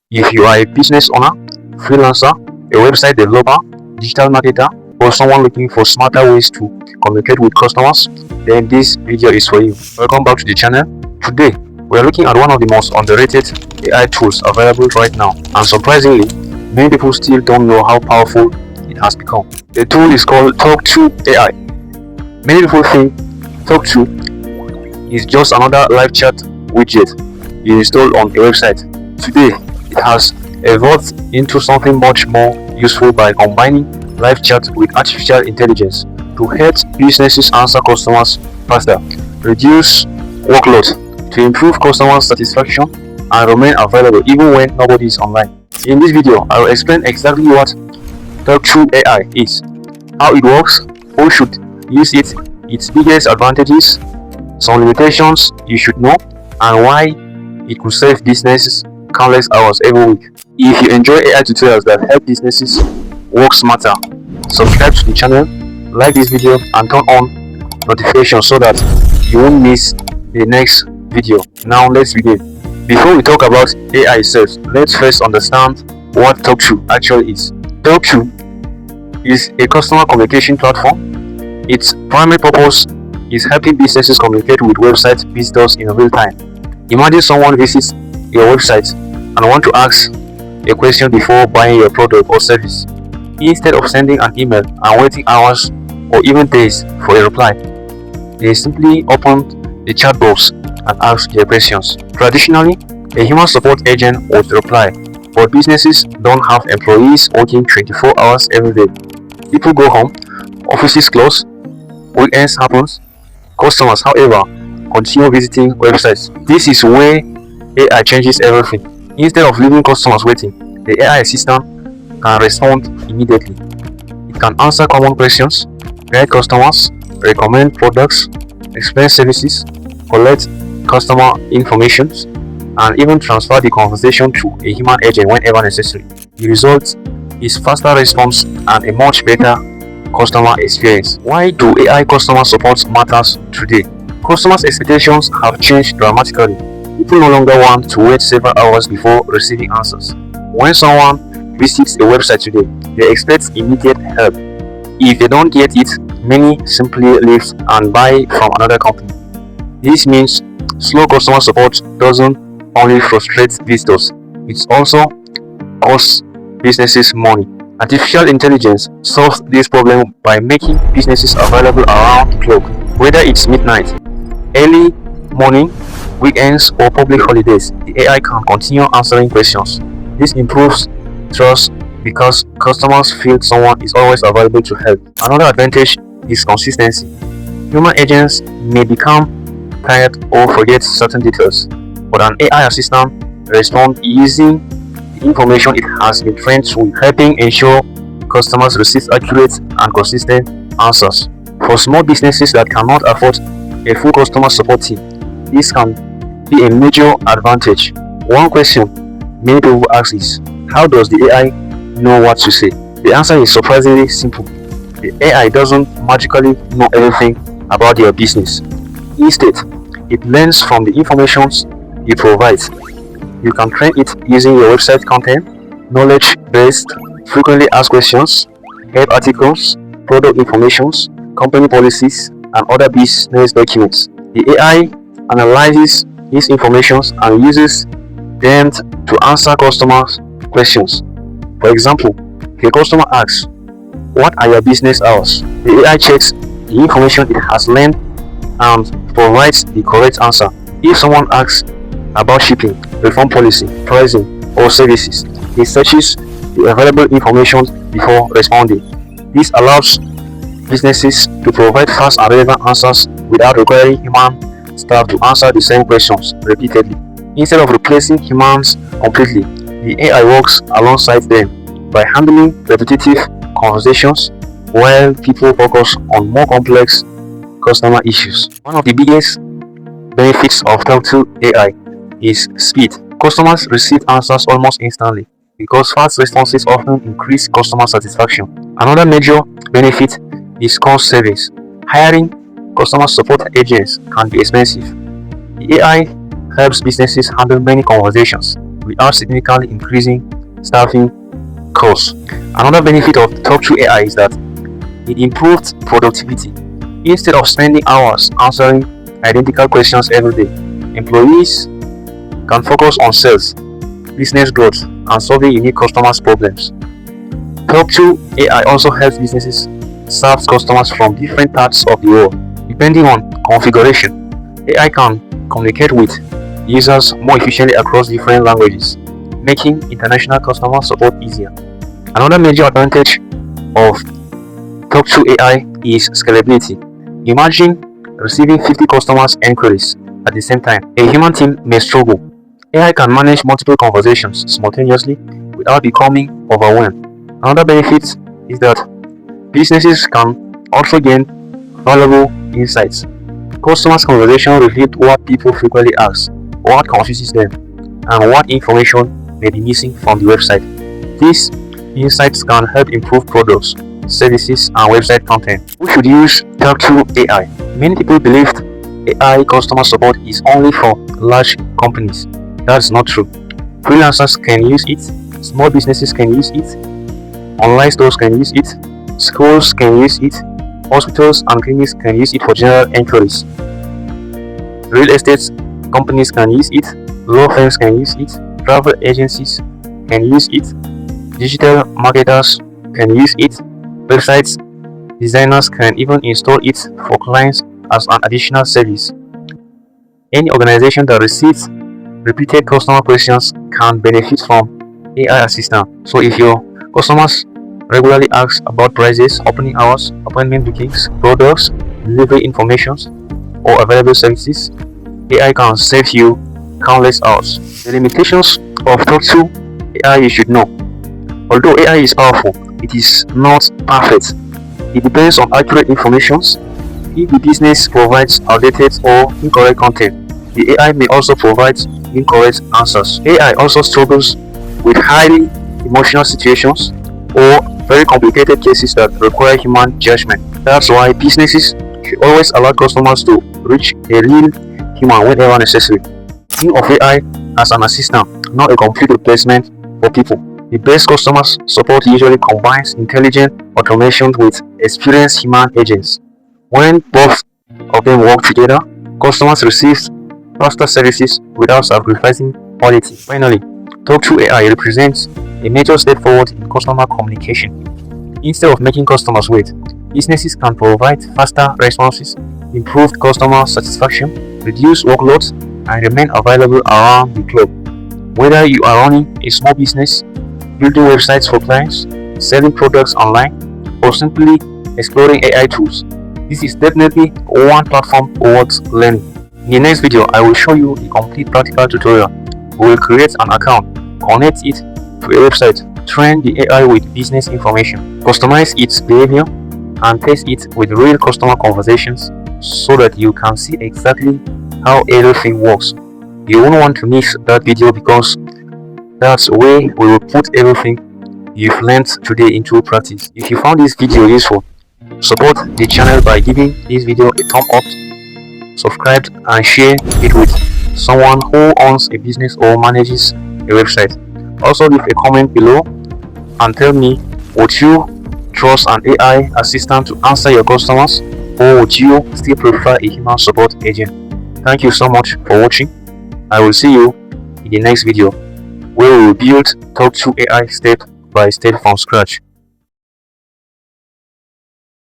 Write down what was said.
If you are a business owner, freelancer, a website developer, digital marketer, or someone looking for smarter ways to communicate with customers, then this video is for you. Welcome back to the channel. Today, we are looking at one of the most underrated AI tools available right now, and surprisingly, many people still don't know how powerful it has become. The tool is called Tawk.to AI. Many people think Tawk.to is just another live chat widget you install on a website. Today, it has evolved into something much more useful by combining live chat with artificial intelligence to help businesses answer customers faster, reduce workload, to improve customer satisfaction, and remain available even when nobody is online. In this video, I will explain exactly what Tawk.to AI is, how it works, who should use it, its biggest advantages, some limitations you should know, and why it could save businesses countless hours every week. If you enjoy AI tutorials that help businesses work smarter, subscribe to the channel, like this video, and turn on notifications so that you won't miss the next video. Now let's begin. Before we talk about AI itself, let's first understand what Tawk.to actually is. Tawk.to is a customer communication platform. Its primary purpose is helping businesses communicate with website visitors in real time. Imagine someone visits your website and want to ask a question before buying your product or service. Instead of sending an email and waiting hours or even days for a reply, they simply open the chat box and ask their questions. Traditionally, a human support agent would reply, but businesses don't have employees working 24 hours every day. People go home, offices close, weekends happens. Customers, however, continue visiting websites. This is where AI changes everything. Instead of leaving customers waiting, the AI assistant can respond immediately. It can answer common questions, guide customers, recommend products, explain services, collect customer information, and even transfer the conversation to a human agent whenever necessary. The result is faster response and a much better customer experience. Why do AI customer support matters today? Customers' expectations have changed dramatically. People no longer want to wait several hours before receiving answers. When someone visits a website today, they expect immediate help. If they don't get it, many simply leave and buy from another company. This means slow customer support doesn't only frustrate visitors, it also costs businesses money. Artificial intelligence solves this problem by making businesses available around the clock, whether it's midnight, early morning, weekends, or public holidays. The AI can continue answering questions. This improves trust because customers feel someone is always available to help. Another advantage is consistency. Human agents may become tired or forget certain details, but an AI assistant responds using the information it has been trained to, helping ensure customers receive accurate and consistent answers. For small businesses that cannot afford a full customer support team, this can be a major advantage. One question many people ask is, how does the AI know what to say? The answer is surprisingly simple. The AI doesn't magically know everything about your business. Instead, it learns from the information you provide. You can train it using your website content, knowledge-based, frequently asked questions, help articles, product information, company policies, and other business documents. The AI analyzes these information and uses them to answer customers' questions. For example, if a customer asks, "What are your business hours?" the AI checks the information it has learned and provides the correct answer. If someone asks about shipping, refund policy, pricing, or services, it searches the available information before responding. This allows businesses to provide fast and relevant answers without requiring human staff to answer the same questions repeatedly. Instead of replacing humans completely, the AI works alongside them by handling repetitive conversations while people focus on more complex customer issues. One of the biggest benefits of Tawk.to AI is speed. Customers receive answers almost instantly because fast responses often increase customer satisfaction. Another major benefit is cost savings. Hiring customer support agents can be expensive. The AI helps businesses handle many conversations, without significantly increasing staffing costs. Another benefit of Tawk.to AI is that it improved productivity. Instead of spending hours answering identical questions every day, employees can focus on sales, business growth, and solving unique customers' problems. Tawk.to AI also helps businesses serve customers from different parts of the world. Depending on configuration, AI can communicate with users more efficiently across different languages, making international customer support easier. Another major advantage of Tawk.to AI is scalability. Imagine receiving 50 customers' inquiries at the same time. A human team may struggle. AI can manage multiple conversations simultaneously without becoming overwhelmed. Another benefit is that businesses can also gain valuable insights. Customers' conversations reveal what people frequently ask, what confuses them, and what information may be missing from the website. These insights can help improve products, services, and website content. Who should use Tawk.to AI? Many people believe AI customer support is only for large companies. That's not true. Freelancers can use it, small businesses can use it, online stores can use it, schools can use it, hospitals and clinics can use it for general inquiries. Real estate companies can use it, law firms can use it, travel agencies can use it, digital marketers can use it, websites designers can even install it for clients as an additional service. Any organization that receives repeated customer questions can benefit from AI assistant. So if your customers regularly ask about prices, opening hours, appointment bookings, products, delivery information, or available services, AI can save you countless hours. The limitations of Tawk.to AI you should know. Although AI is powerful, it is not perfect. It depends on accurate information. If the business provides outdated or incorrect content, the AI may also provide incorrect answers. AI also struggles with highly emotional situations or very complicated cases that require human judgment. That's why businesses should always allow customers to reach a real human whenever necessary. Think of AI as an assistant, not a complete replacement for people. The best customer support usually combines intelligent automation with experienced human agents. When both of them work together, customers receive faster services without sacrificing quality. Finally, Tawk.to AI represents a major step forward in customer communication. Instead of making customers wait, businesses can provide faster responses, improved customer satisfaction, reduce workloads, and remain available around the globe. Whether you are running a small business, building websites for clients, selling products online, or simply exploring AI tools, this is definitely one platform worth learning. In the next video, I will show you the complete practical tutorial. We will create an account, connect it to a website, train the AI with business information, customize its behavior, and test it with real customer conversations so that you can see exactly how everything works. You won't want to miss that video because that's where we will put everything you've learned today into practice. If you found this video useful, support the channel by giving this video a thumb up, subscribe, and share it with someone who owns a business or manages a website. Also leave a comment below and tell me, would you trust an AI assistant to answer your customers, or would you still prefer a human support agent? Thank you so much for watching. I will see you in the next video where we will build Tawk.to AI step by step from scratch.